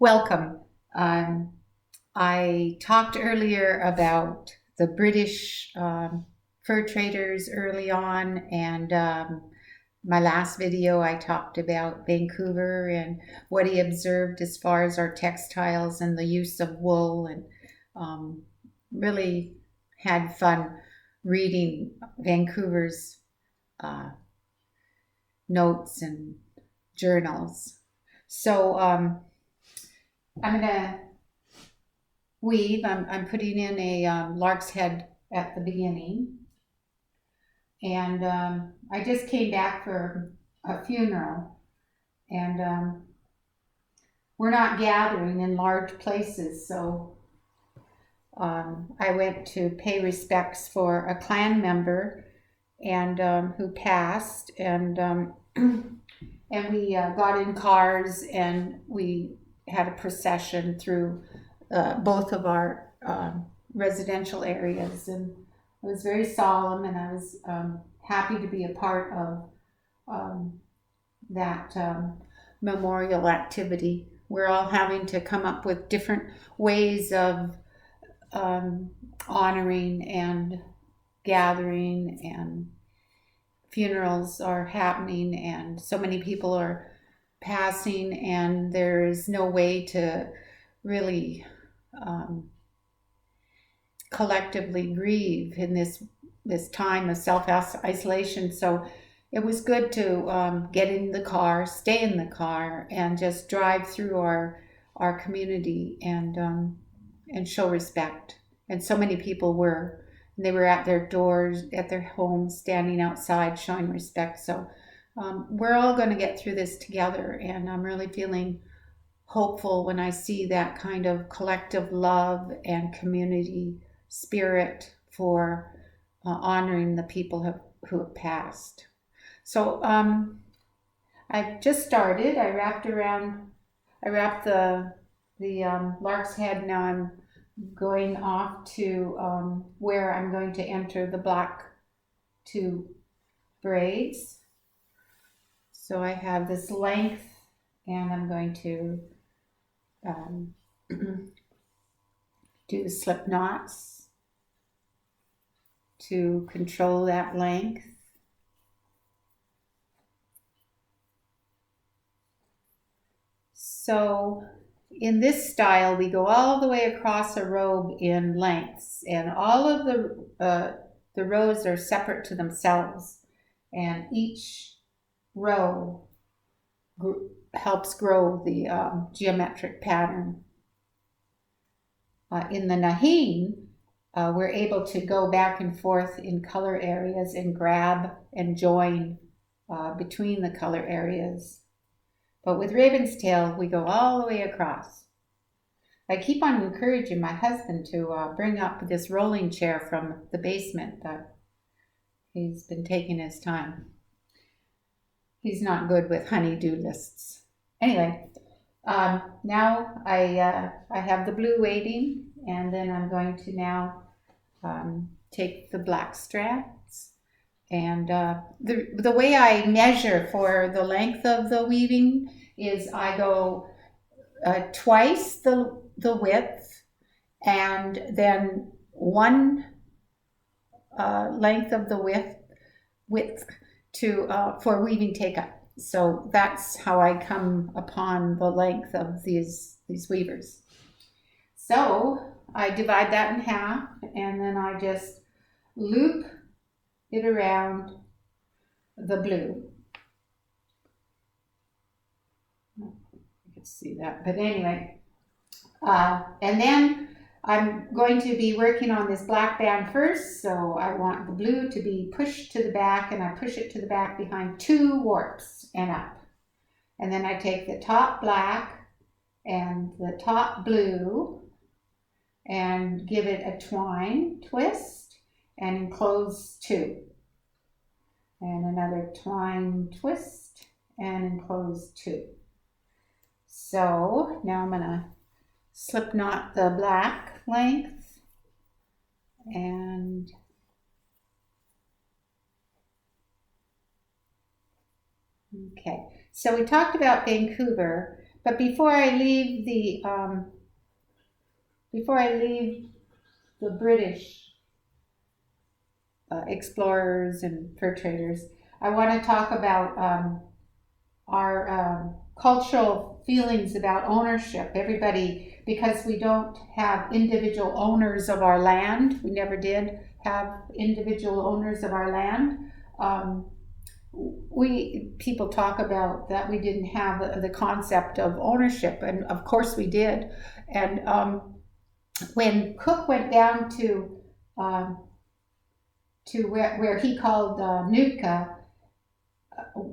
Welcome. I talked earlier about the British fur traders early on, and my last video I talked about Vancouver and what he observed as far as our textiles and the use of wool, and um, really had fun reading Vancouver's uh, notes and journals. So I'm gonna weave. I'm putting in a lark's head at the beginning, and I just came back for a funeral, and we're not gathering in large places, so I went to pay respects for a clan member and who passed, and and we got in cars and we had a procession through both of our residential areas, and it was very solemn, and I was happy to be a part of that memorial activity. We're all having to come up with different ways of honoring and gathering, and funerals are happening, and so many people are passing, and there's no way to really collectively grieve in this time of self isolation. So it was good to get in the car, stay in the car, and just drive through our community and show respect. And so many people were. They were at their doors, at their homes, standing outside, showing respect. So we're all going to get through this together, and I'm really feeling hopeful when I see that kind of collective love and community spirit for honoring the people who have passed. So I've just started. I wrapped the lark's head. Now I'm going off to where I'm going to enter the black two braids. So I have this length, and I'm going to do slip knots to control that length. So in this style, we go all the way across a robe in lengths, and all of the rows are separate to themselves, and each row helps grow the geometric pattern. In the Naheen, we're able to go back and forth in color areas and grab and join between the color areas. But with ravenstail, we go all the way across. I keep on encouraging my husband to bring up this rolling chair from the basement, but he's been taking his time. He's not good with honey-do lists. Anyway, now I have the blue waiting, and then I'm going to now take the black strands. And the way I measure for the length of the weaving is I go twice the width, and then one length of the width to for weaving take up. So that's how I come upon the length of these weavers. So I divide that in half, and then I just loop it around the blue. You can see that, but anyway, and then I'm going to be working on this black band first, so I want the blue to be pushed to the back, and I push it to the back behind 2 warps and up. And then I take the top black and the top blue and give it a twine twist and enclose 2. And another twine twist and enclose 2. So now I'm going to slip knot the black length, and okay. So we talked about Vancouver, But before I leave the British explorers and fur traders, I want to talk about our cultural feelings about ownership. Everybody, because we don't have individual owners of our land, we never did have individual owners of our land. People talk about that we didn't have the concept of ownership, and of course we did. And when Cook went down to where he called Nootka,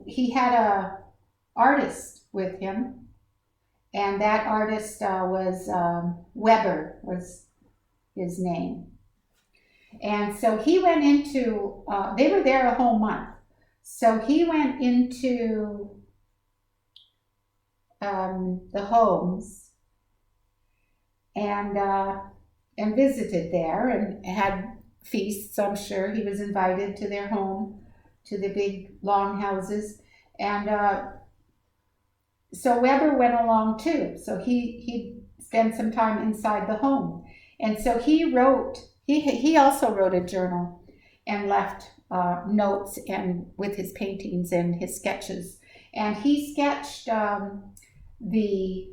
he had a artist with him, and that artist was Weber was his name. And so he went into, they were there a whole month. So he went into the homes and visited there and had feasts. I'm sure he was invited to their home, to the big long houses. And so Weber went along too. So he spent some time inside the home. And so he also wrote a journal and left notes and with his paintings and his sketches. And he sketched the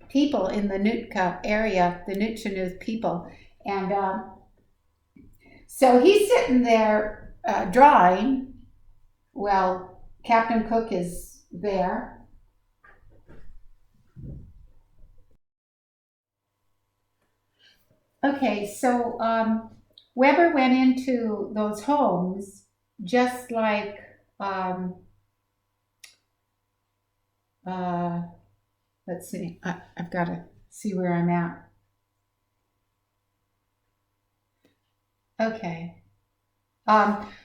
people in the Nootka area, the Nutchanuth people. And so he's sitting there drawing. Well, Captain Cook is there. Okay, so Weber went into those homes just like let's see, I've got to see where I'm at. Okay.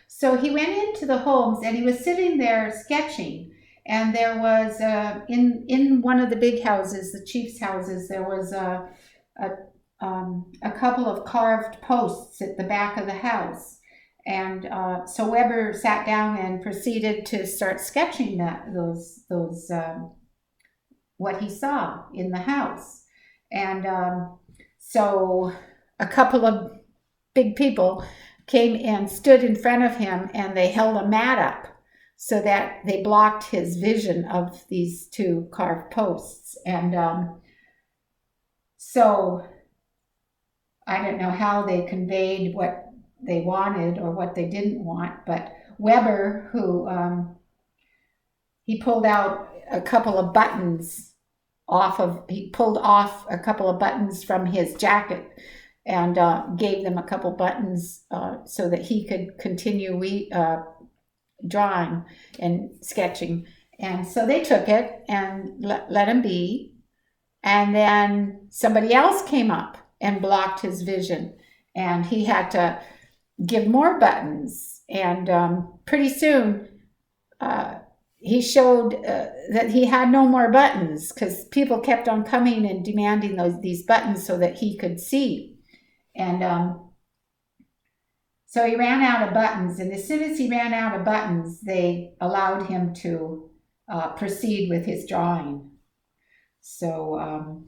So he went into the homes and he was sitting there sketching, and there was in one of the big houses, the chief's houses, there was a couple of carved posts at the back of the house. And so Weber sat down and proceeded to start sketching those what he saw in the house. And so a couple of big people came and stood in front of him, and they held a mat up so that they blocked his vision of these two carved posts. And so I don't know how they conveyed what they wanted or what they didn't want, but Weber, who he pulled out a couple of buttons he pulled off a couple of buttons from his jacket and gave them a couple buttons so that he could continue drawing and sketching. And so they took it and let him be. And then somebody else came up and blocked his vision, and he had to give more buttons. And pretty soon he showed that he had no more buttons, because people kept on coming and demanding these buttons so that he could see. And so he ran out of buttons, and as soon as he ran out of buttons, they allowed him to proceed with his drawing. So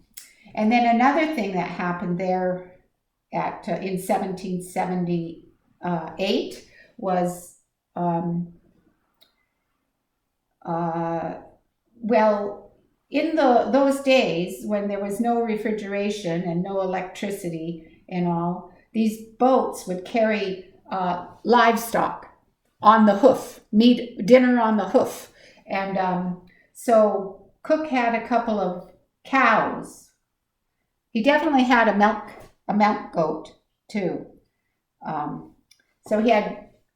and then another thing that happened there in 1778 was, well, in those days when there was no refrigeration and no electricity and all, these boats would carry livestock on the hoof, dinner on the hoof. And so Cook had a couple of cows. He definitely had a milk goat too. So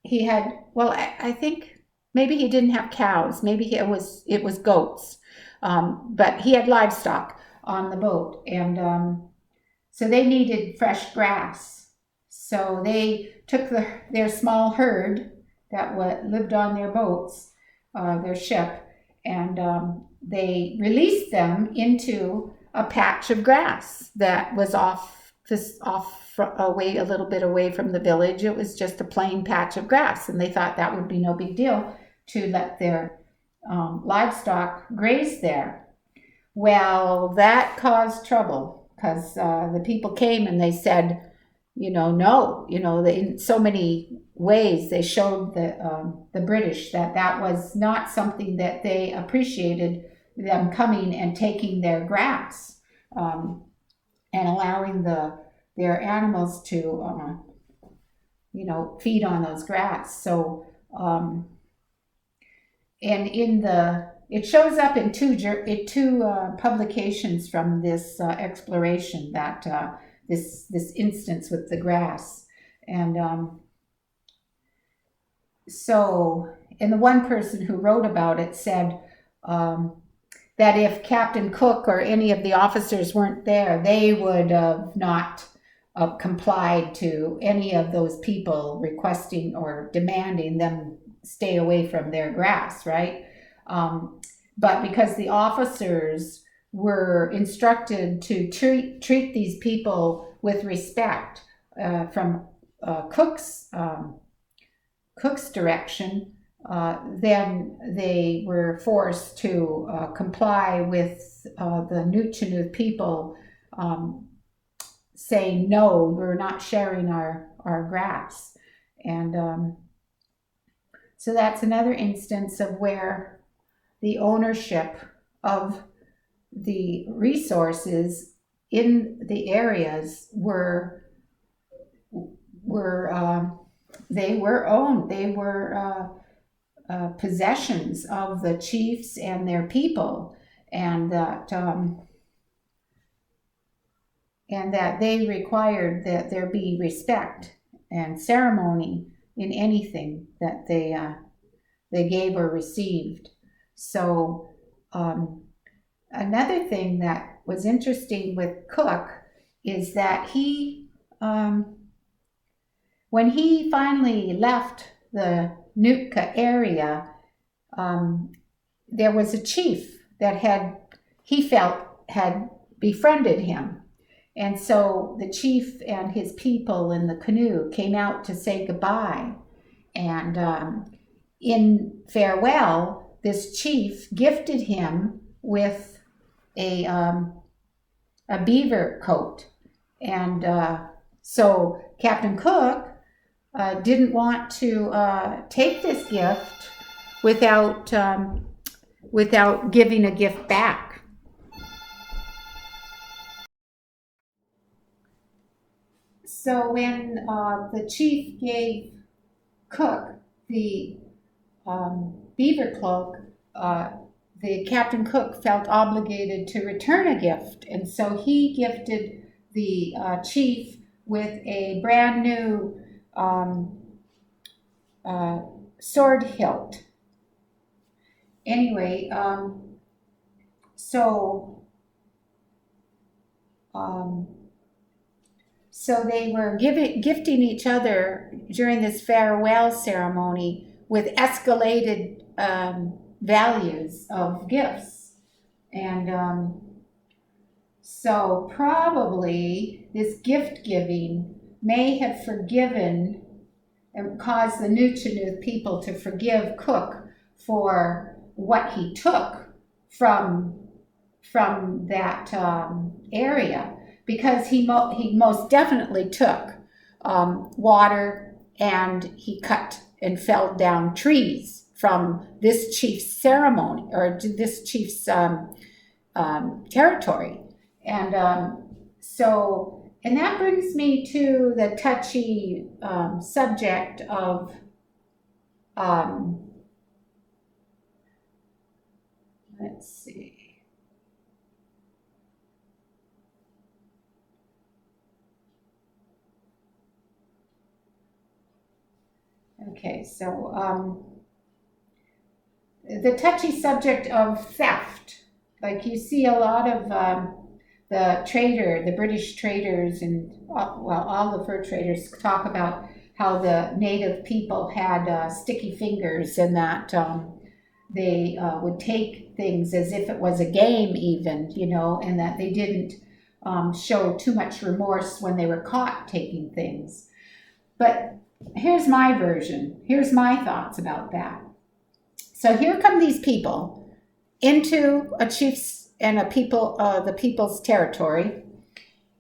he had well, I think maybe he didn't have cows. Maybe it was goats. But he had livestock on the boat, and so they needed fresh grass. So they took their small herd that lived on their boats, their ship, and they released them into a patch of grass that was away a little bit away from the village. It was just a plain patch of grass, and they thought that would be no big deal to let their livestock graze there. Well, that caused trouble because the people came and they said, no, in so many ways they showed the British that that was not something that they appreciated, them coming and taking their grass, um, and allowing their animals to, feed on those grass. So, and it shows up in two publications from this exploration, that this instance with the grass. And so, and the one person who wrote about it said that if Captain Cook or any of the officers weren't there, they would have not complied to any of those people requesting or demanding them stay away from their grass, right? But because the officers were instructed to treat these people with respect from Cook's direction, then they were forced to comply with the Nuuchnuth people saying, no, we're not sharing our grass. And so that's another instance of where the ownership of the resources in the areas they were owned. They were possessions of the chiefs and their people, and that they required that there be respect and ceremony in anything that they gave or received. So another thing that was interesting with Cook is that he, when he finally left the Nootka area, there was a chief that he felt had befriended him. And so the chief and his people in the canoe came out to say goodbye. And in farewell, this chief gifted him with a beaver coat. And so Captain Cook didn't want to take this gift without giving a gift back. So when the chief gave Cook the beaver cloak, the Captain Cook felt obligated to return a gift, and so he gifted the chief with a brand new sword hilt. Anyway, so they were gifting each other during this farewell ceremony with escalated values of gifts. And so probably this gift giving may have forgiven and caused the Nuuchnuth people to forgive Cook for what he took from that area, because he most definitely took water, and he cut and felled down trees from this chief's ceremony, or this chief's territory. And and that brings me to the touchy subject of let's see. Okay, so the touchy subject of theft. Like, you see a lot of the British traders, and all the fur traders talk about how the native people had sticky fingers, and that they would take things as if it was a game even, and that they didn't show too much remorse when they were caught taking things. But here's my version. Here's my thoughts about that. So here come these people into a chief's and the people's territory.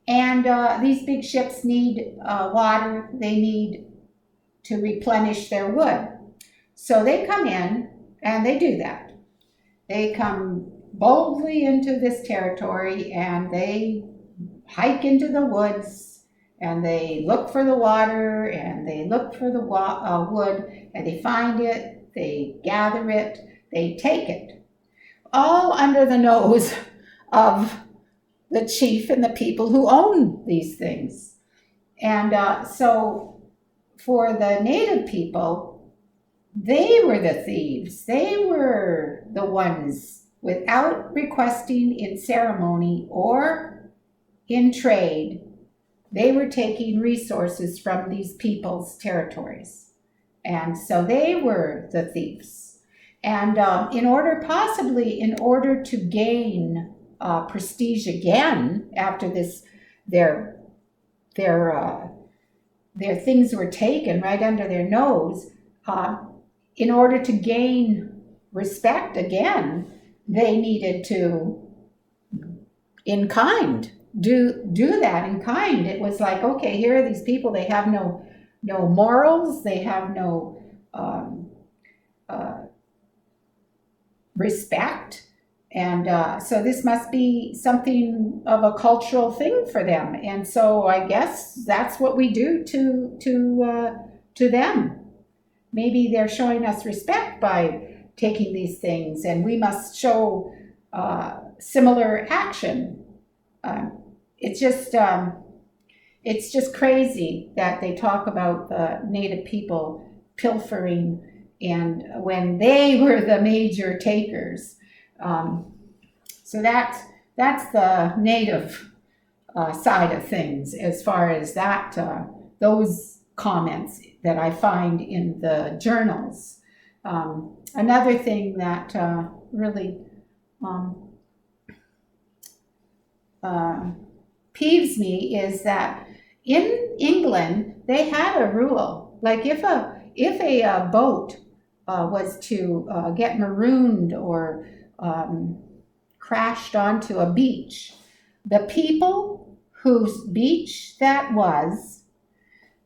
And these big ships need water. They need to replenish their wood. So they come in and they do that. They come boldly into this territory and they hike into the woods and they look for the water and they look for the wood and they find it, they gather it, they take it, all under the nose of the chief and the people who own these things. And so for the native people, they were the thieves. They were the ones, without requesting in ceremony or in trade, they were taking resources from these people's territories. And so they were the thieves. And in order to gain prestige again after this, their things were taken right under their nose, in order to gain respect again, they needed to, in kind, do that in kind. It was like, okay, here are these people, they have no morals, they have no respect, and so this must be something of a cultural thing for them. And so I guess that's what we do to them. Maybe they're showing us respect by taking these things, and we must show similar action. It's just crazy that they talk about the native people pilfering, and when they were the major takers. So that's the native side of things, as far as that those comments that I find in the journals. Another thing that really peeves me is that in England they had a rule, like if a boat was to get marooned or crashed onto a beach, the people whose beach that was,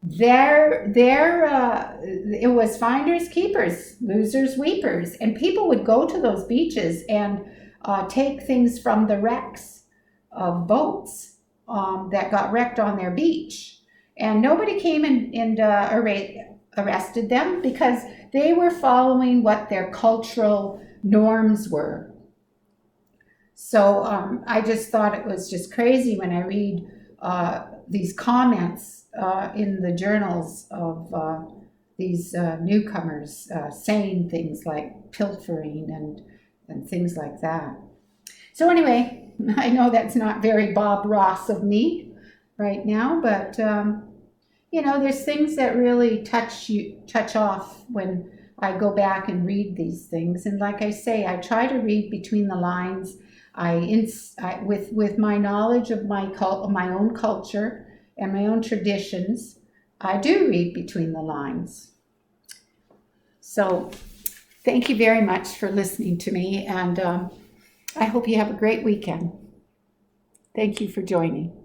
it was finders keepers, losers weepers, and people would go to those beaches and take things from the wrecks of boats that got wrecked on their beach, and nobody came and arrested them because they were following what their cultural norms were. So I just thought it was just crazy when I read these comments in the journals of these newcomers saying things like pilfering and things like that. So anyway, I know that's not very Bob Ross of me right now, but there's things that really touch off when I go back and read these things. And like I say, I try to read between the lines. With my knowledge of my own culture and my own traditions, I do read between the lines. So thank you very much for listening to me, and I hope you have a great weekend. Thank you for joining.